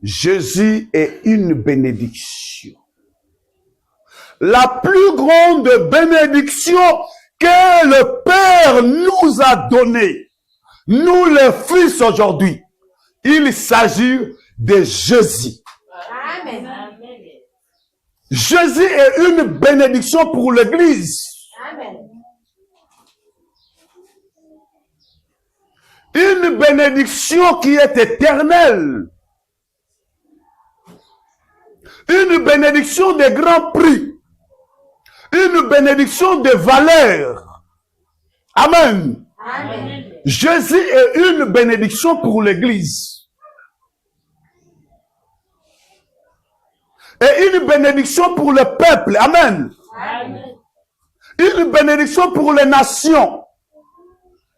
Jésus est une bénédiction. La plus grande bénédiction que le Père nous a donnée, nous les fils aujourd'hui, il s'agit de Jésus. Amen. Jésus est une bénédiction pour l'Église. Amen. Une bénédiction qui est éternelle. Une bénédiction de grand prix. Une bénédiction de valeur. Amen. Amen. Jésus est une bénédiction pour l'Église. Et une bénédiction pour le peuple. Amen. Amen. Une bénédiction pour les nations.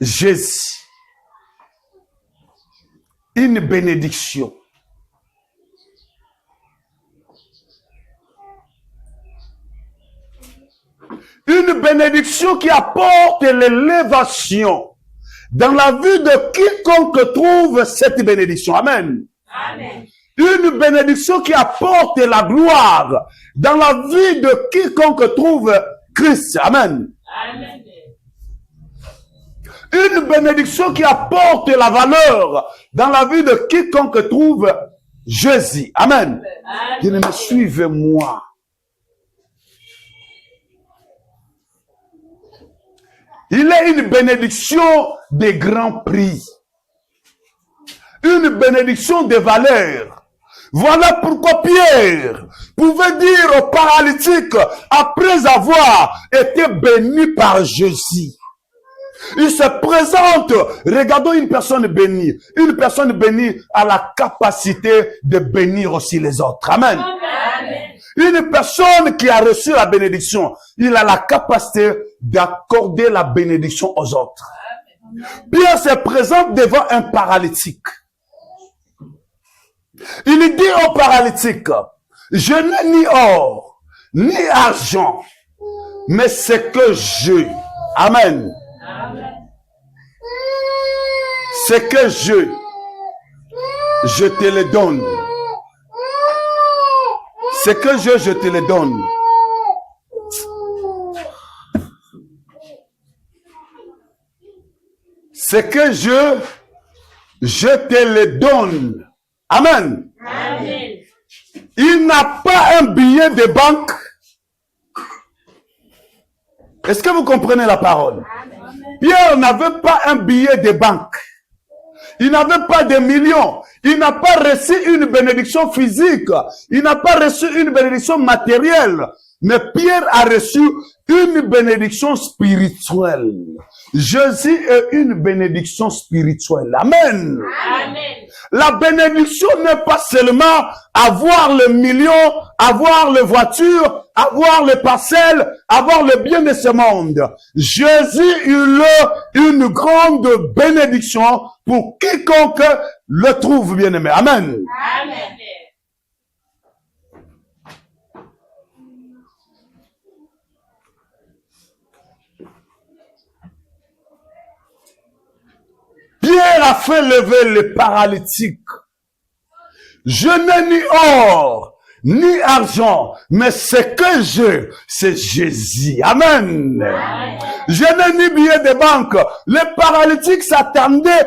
Jésus. Une bénédiction. Une bénédiction qui apporte l'élévation dans la vie de quiconque trouve cette bénédiction. Amen. Amen. Une bénédiction qui apporte la gloire dans la vie de quiconque trouve Christ. Amen. Amen. Une bénédiction qui apporte la valeur dans la vie de quiconque trouve Jésus. Amen. Bien-aimés, suivez-moi. Il est une bénédiction de grand prix. Une bénédiction de valeur. Voilà pourquoi Pierre pouvait dire au paralytique, après avoir été béni par Jésus, il se présente, regardons une personne bénie. Une personne bénie a la capacité de bénir aussi les autres. Amen. Amen. Une personne qui a reçu la bénédiction, il a la capacité d'accorder la bénédiction aux autres. Pierre se présente devant un paralytique. Il dit au paralytique, je n'ai ni or, ni argent, mais c'est que j'ai. Amen. C'est que je te le donne. C'est que je te le donne. C'est que je te le donne. Amen. Amen. Il n'a pas un billet de banque. Est-ce que vous comprenez la parole? Pierre n'avait pas un billet de banque. Il n'avait pas de millions. Il n'a pas reçu une bénédiction physique. Il n'a pas reçu une bénédiction matérielle. Mais Pierre a reçu une bénédiction spirituelle. Jésus est une bénédiction spirituelle. Amen. Amen. La bénédiction n'est pas seulement avoir le million, avoir les voitures, avoir les parcelles, avoir le bien de ce monde. Jésus, il est une grande bénédiction pour quiconque le trouve bien aimé. Amen. Amen. Pierre a fait lever le paralytique. Je n'ai ni or, ni argent, mais ce que j'ai, c'est Jésus. Amen. Je n'ai ni billet de banque. Le paralytique s'attendait